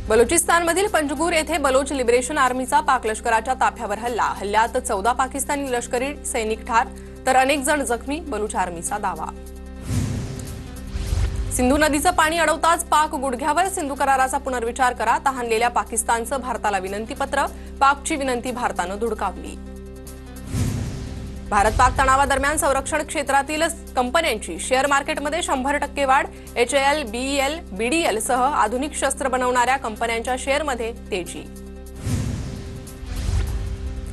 बलुचिस्तानमधील पंजगुर येथे बलोच लिबरेशन आर्मीचा पाक लष्कराच्या ताफ्यावर हल्ल्यात 14 पाकिस्तानी लष्करी सैनिक ठार तर अनेक जण जखमी, बलुच आर्मीचा दावा। सिंधू नदीचं पाणी अडवताच पाक गुडघ्यावर, सिंधू कराराचा पुनर्विचार करा, तहानलेल्या पाकिस्तानचं भारताला विनंतीपत्र, पाकची विनंती भारतानं धुडकावली। भारत पाक तणावादरम्यान संरक्षण क्षेत्रातील कंपन्यांची शेअर मार्केटमध्ये 100% वाढ, HAL, BEL, BDL सह आधुनिक शस्त्र बनवणाऱ्या कंपन्यांच्या शेअरमध्ये तेजी।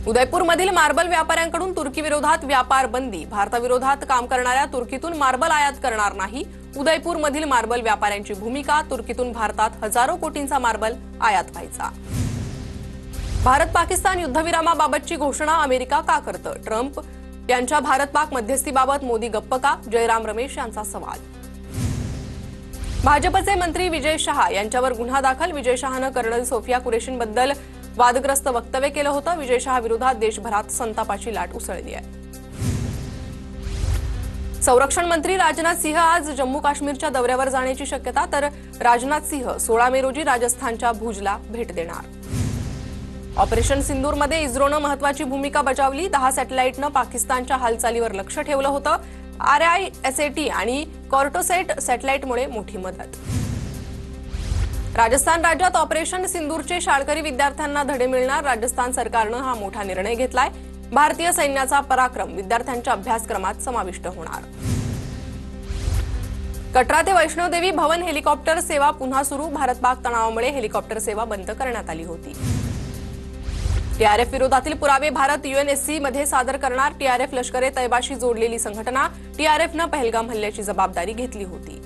उदयपूरमधील मार्बल व्यापाऱ्यांकडून तुर्की विरोधात व्यापार बंदी, भारताविरोधात काम करणाऱ्या तुर्कीतून मार्बल आयात करणार नाही, उदयपूरमधील मार्बल व्यापाऱ्यांची भूमिका, तुर्कीतून भारतात हजारो कोटींचा मार्बल आयात व्हायचा। भारत पाकिस्तान युद्धविरामाबाबतची घोषणा अमेरिका का करतं, ट्रम्प यांच्या भारत पाक मध्यस्थीबाबत मोदी गप्प का, जयराम रमेश यांचा सवाल। भाजपचे मंत्री विजय शहा यांच्यावर गुन्हा दाखल, विजय शहानं कर्नल सोफिया कुरेशींबद्दल वादग्रस्त वक्तव्य केलं होतं। विजय शहा विरोधात देशभरात संतापाची लाट उसळली आहे। संरक्षण मंत्री राजनाथ सिंह आज जम्मू काश्मीरच्या दौऱ्यावर जाण्याची शक्यता, तर राजनाथ सिंह 16 मे रोजी राजस्थानच्या भुजला भेट देणार। ऑपरेशन सिंदूरमध्ये इस्रोनं महत्वाची भूमिका बजावली, 10 सॅटेलाइटनं पाकिस्तानच्या हालचालीवर लक्ष ठेवलं होतं। RISAT आणि कॉर्टोसॅट सॅटेलाइटमुळे मोठी मदत। राजस्थान राज्यात ऑपरेशन सिंदूरचे शाळकरी विद्यार्थ्यांना धडे मिळणार, राजस्थान सरकारनं हा मोठा निर्णय घेतलाय। भारतीय सैन्याचा पराक्रम विद्यार्थ्यांच्या अभ्यासक्रमात समाविष्ट होणार। कटरा ते वैष्णोदेवी भवन हेलिकॉप्टर सेवा पुन्हा सुरू, भारत पाक तणावामुळे हेलिकॉप्टर सेवा बंद करण्यात आली होती। TRF विरोधातील पुरावे भारत UNSC मध्ये सादर करणार, TRF लष्करे तैबाशी जोडलेली संघटना, TRFनं पहलगाम हल्ल्याची जबाबदारी घेतली होती।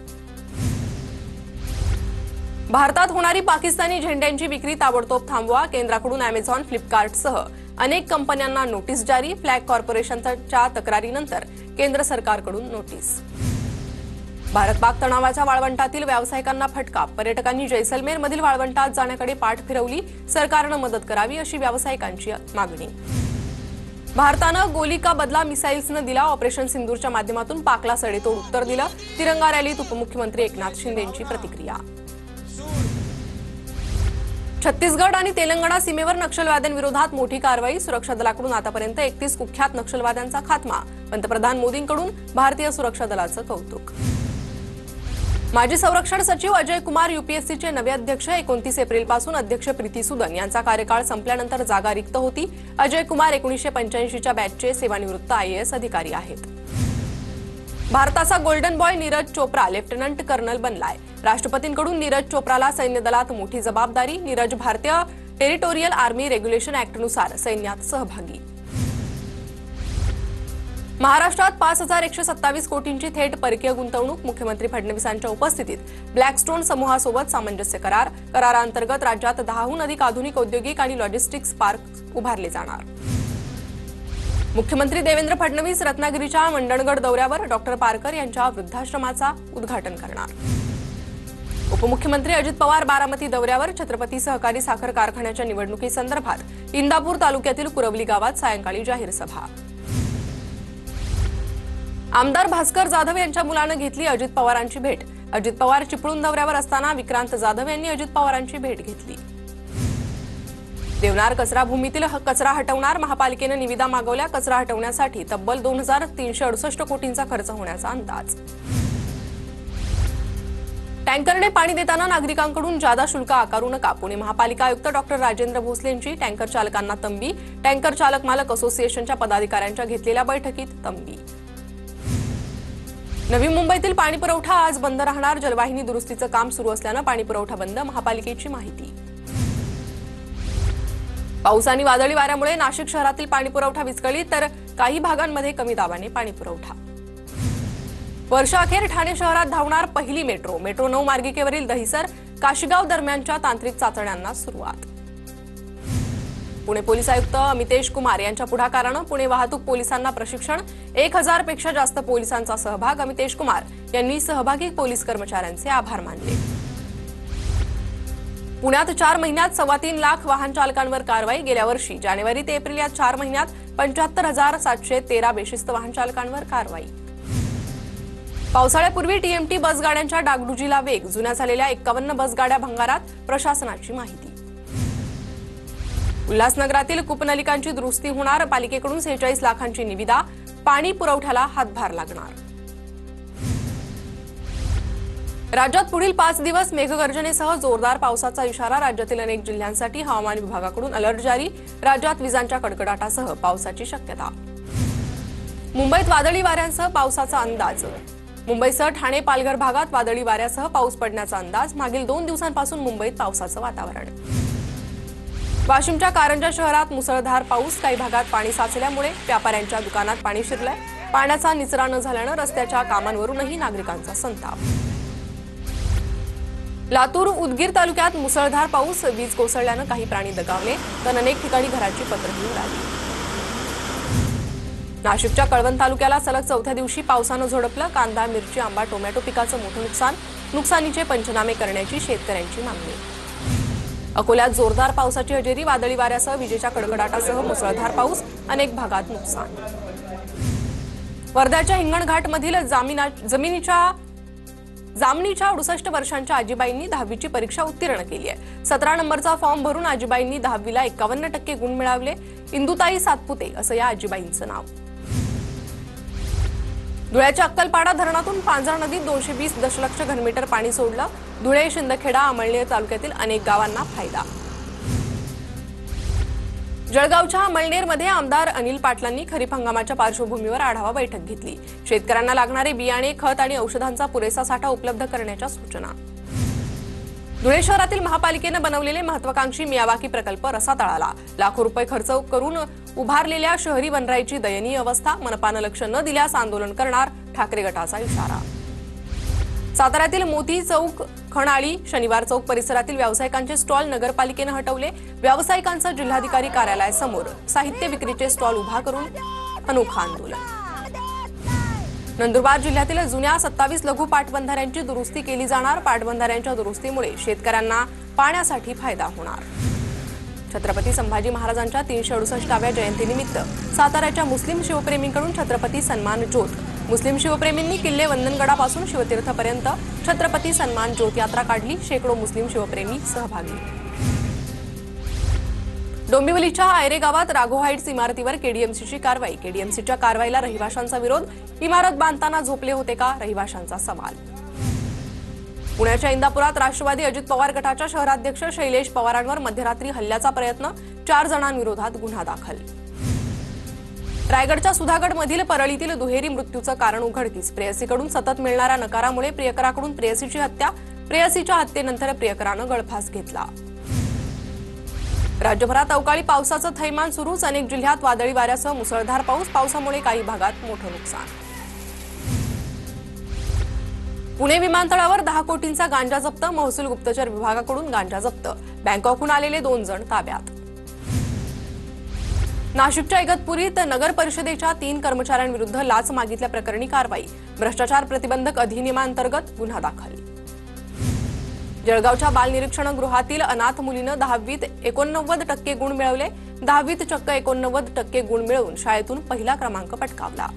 भारतात होणारी पाकिस्तानी झेंड्यांची विक्री ताबडतोब थांबवा, केंद्राकडून अॅमेझॉन, फ्लिपकार्टसह अनेक कंपन्यांना नोटीस जारी, फ्लॅग कॉर्पोरेशनच्या तक्रारीनंतर केंद्र सरकारकडून नोटीस। भारत पाक तणावाच्या वाळवंटातील व्यावसायिकांना फटका, पर्यटकांनी जैसलमेरमधील वाळवंटात जाण्याकडे पाठ फिरवली, सरकारनं मदत करावी अशी व्यावसायिकांची मागणी। भारतानं गोली का बदला मिसाईल्सनं दिला, ऑपरेशन सिंदूरच्या माध्यमातून पाकला सडेतोड उत्तर दिलं, तिरंगा रॅलीत उपमुख्यमंत्री एकनाथ शिंदेंची प्रतिक्रिया। छत्तीसगड आणि तेलंगणा सीमेवर नक्षलवाद्यांविरोधात मोठी कारवाई, सुरक्षा दलाकडून आतापर्यंत 31 कुख्यात नक्षलवाद्यांचा खात्मा, पंतप्रधान मोदींकडून भारतीय सुरक्षा दलाचं कौतुक। माजी संरक्षण सचिव अजय कुमार UPSCचे नवे अध्यक्ष, 29 एप्रिलपासून अध्यक्ष प्रीती सुदन यांचा कार्यकाळ संपल्यानंतर जागा रिक्त होती। अजय कुमार 1985च्या बॅचचे सेवानिवृत्त IAS अधिकारी आहेत। भारताचा golden boy Neeraj Chopra lieutenant colonel बनलाय, राष्ट्रपतींकडून नीरज चोप्राला सैन्य दलात मोठी जबाबदारी, नीरज भारतीय टेरिटोरियल आर्मी रेग्युलेशन ऍक्टनुसार सैन्यात सहभागी। महाराष्ट्रात 5127 कोटींची थेट परकीय गुंतवणूक, मुख्यमंत्री फडणवीसांच्या उपस्थितीत ब्लॅकस्टोन समूहासोबत सामंजस्य करार, कराराअंतर्गत राज्यात 10हून अधिक आधुनिक औद्योगिक आणि लॉजिस्टिक्स पार्क उभारले जाणार। मुख्यमंत्री देवेंद्र फडणवीस रत्नागिरीच्या मंडणगड दौऱ्यावर, डॉक्टर पारकर यांच्या वृद्धाश्रमाचा उद्घाटन करणार। उपमुख्यमंत्री अजित पवार बारामती दौऱ्यावर, छत्रपती सहकारी साखर कारखान्याच्या निवडणुकीसंदर्भात इंदापूर तालुक्यातील कुरवली गावात सायंकाळी जाहीर सभा। आमदार भास्कर जाधव यांच्या मुलानं घेतली अजित पवारांची भेट, अजित पवार चिपळूण दौऱ्यावर असताना विक्रांत जाधव यांनी अजित पवारांची भेट घेतली। देवनार कचरा भूमीतील कचरा हटवणार, महापालिकेनं निविदा मागवल्या, कचरा हटवण्यासाठी तब्बल 2368 कोटींचा खर्च होण्याचा अंदाज। टँकरने पाणी देताना नागरिकांकडून जादा शुल्क आकारू नका, पुणे महापालिका आयुक्त डॉक्टर राजेंद्र भोसले यांची टँकर चालकांना तंबी, टँकर चालक मालक असोसिएशनच्या पदाधिकाऱ्यांच्या घेतलेल्या बैठकीत तंबी। नवी मुंबईतील पाणी पुरवठा आज बंद राहणार, जलवाहिनी दुरुस्तीचं काम सुरू असल्यानं पाणी पुरवठा बंद, महापालिकेची माहिती। पाऊस आणि वादळी वाऱ्यामुळे नाशिक शहरातील पाणी पुरवठा विस्कळीत, तर काही भागांमध्ये कमी दाबाने पाणी पुरवठा। वर्षाअखेर ठाणे शहरात धावणार पहिली मेट्रो, मेट्रो 9 मार्गिकेवरील दहिसर काशीगाव दरम्यानच्या तांत्रिक चाचण्यांना सुरुवात। पुणे पोलीस आयुक्त अमितेश कुमार यांच्या पुढाकारानं पुणे वाहतूक पोलिसांना प्रशिक्षण, 1000 पेक्षा जास्त पोलिसांचा सहभाग, अमितेश कुमार यांनी सहभागी पोलीस कर्मचाऱ्यांचे आभार मानले। पुण्यात 4 महिन्यात 3.25 लाख वाहन चालकांवर कारवाई, गेल्या वर्षी जानेवारी ते एप्रिल या 4 महिन्यात 75,713 बेशिस्त वाहन चालकांवर कारवाई। पावसाळ्यापूर्वी टीएमटी बसगाड्यांच्या डागडुजीला वेग, जुन्या झालेल्या 51 बसगाड्या भंगारात, प्रशासनाची माहिती. उल्हासनगरातील कूपनलिकांची दुरुस्ती होणार, पालिकेकडून 46 लाखांची निविदा, पाणी पुरवठ्याला हातभार लागणार. राज्यात पुढील 5 दिवस मेघगर्जनेसह जोरदार पावसाचा इशारा, राज्यातील अनेक जिल्ह्यांसाठी हवामान विभागाकडून अलर्ट जारी, राज्यात विजांच्या कडकडाटासह पावसाची शक्यता. मुंबईत वादळी वाऱ्यांसह पावसाचा अंदाज, मुंबईसह ठाणे पालघर भागात वादळी वाऱ्यासह पाऊस पडण्याचा अंदाज, मागील 2 दिवसांपासून मुंबईत पावसाचं वातावरण. वाशिमच्या कारंजा शहरात मुसळधार पाऊस, काही भागात पाणी साचल्यामुळे व्यापाऱ्यांच्या दुकानात पाणी शिरलंय, पाण्याचा निचरा न झाल्यानं रस्त्याच्या कामांवरूनही नागरिकांचा संताप. लातूर उदगीर तालुक्यात मुसळधार पाऊस, वीज कोसळल्यानं काही प्राणी दगावले, तर अनेक ठिकाणी घराची पत्रही उडाली. नाशिकच्या कळवण तालुक्याला सलग 4थ्या दिवशी पावसानं झोडपलं, कांदा, मिरची, आंबा, टोमॅटो पिकाचं मोठं नुकसान, नुकसानीचे पंचनामे करण्याची शेतकऱ्यांची मागणी. अकोल्यात जोरदार पावसाची हजेरी, वादळी वाऱ्यासह विजेच्या कडकडाटासह मुसळधार पाऊस, अनेक भागात नुकसान. वर्ध्याच्या हिंगणघाटमधील जामनीच्या 68 वर्षांच्या आजीबाईंनी 10वीची परीक्षा उत्तीर्ण केली आहे. 17 नंबरचा फॉर्म भरून आजीबाईंनी 10वीला 51% गुण मिळवले. इंदुताई सातपुते असं या आजीबाईंचं नाव. धुळ्याच्या अक्कलपाडा धरणातून पांझरा नदीत 220 दशलक्ष घनमीटर पाणी सोडलं. धुळे, शिंदखेडा, अमळनेर तालुक्यातील अनेक गावांना फायदा. जळगावच्या अमळनेरमध्ये आमदार अनिल पाटलांनी खरीप हंगामाच्या पार्श्वभूमीवर आढावा बैठक घेतली. शेतकऱ्यांना लागणारे बियाणे, खत आणि औषधांचा पुरेसा साठा उपलब्ध करण्याच्या सूचना. धुळे शहरातील महापालिकेनं बनवलेले महत्वाकांक्षी मियावाकी प्रकल्प रसातळाला, लाखो रुपये खर्च करून उभारलेल्या शहरी वनराईची दयनीय अवस्था, मनपानं लक्ष न दिल्यास आंदोलन करणार, ठाकरे गटाचा इशारा. साताऱ्यातील मोती चौक, खणाळी, शनिवार चौक परिसरातील व्यावसायिकांचे स्टॉल नगरपालिकेनं हटवले. व्यावसायिकांचं जिल्हाधिकारी कार्यालयासमोर साहित्य विक्रीचे स्टॉल उभा करून अनोखं आंदोलन. नंदुरबार जिल्ह्यातील जुन्या 27 लघु पाटबंधाऱ्यांची दुरुस्ती केली जाणार, पाटबंधाऱ्यांच्या दुरुस्तीमुळे शेतकऱ्यांना पाण्यासाठी फायदा होणार. छत्रपती संभाजी महाराजांच्या 368व्या जयंतीनिमित्त साताऱ्याच्या मुस्लिम शिवप्रेमींकडून छत्रपती सन्मान ज्योत. मुस्लिम शिवप्रेमींनी किल्ले वंदनगडापासून शिवतीर्थपर्यंत छत्रपती सन्मान ज्योत यात्रा काढली. शेकडो मुस्लिम शिवप्रेमी सहभागी. डोंबिवलीच्या आयरे गावात राघो हाईट्स इमारतीवर केडीएमसीची कारवाई. केडीएमसीच्या कारवाईला रहिवाशांचा विरोध. इमारत बांधताना झोपले होते का, रहिवाशांचा सवाल. पुण्याच्या इंदापुरात राष्ट्रवादी अजित पवार गटाच्या शहराध्यक्ष शैलेश पवारांवर मध्यरात्री हल्ल्याचा प्रयत्न, 4 जणांविरोधात गुन्हा दाखल. रायगडच्या सुधागडमधील परळीतील दुहेरी मृत्यूचं कारण उघडकीस. प्रेयसीकडून सतत मिळणाऱ्या नकारामुळे प्रियकराकडून प्रेयसीची हत्या, प्रेयसीच्या हत्येनंतर प्रियकरानं गळफास घेतला. राज्यभरात अवकाळी पावसाचं थैमान सुरूच, अनेक जिल्ह्यात वादळी वाऱ्यासह मुसळधार पाऊस, पावसामुळे काही भागात मोठं नुकसान. पुणे विमानतळावर 10 कोटींचा गांजा जप्त, महसूल गुप्तचर विभागाकडून गांजा जप्त, बँकॉकहून आलेले 2 जण ताब्यात. नाशिकच्या इगतपुरीत नगर परिषदेच्या 3 कर्मचाऱ्यांविरुद्ध लाच मागितल्या प्रकरणी कारवाई, भ्रष्टाचार प्रतिबंधक अधिनियमांतर्गत गुन्हा दाखल. जळगावच्या बालनिरीक्षणगृहातील अनाथ मुलीनं 10वीत 89% गुण मिळवले. 10वीत चक्क 89% गुण मिळवून शाळेतून पहिला क्रमांक पटकावला.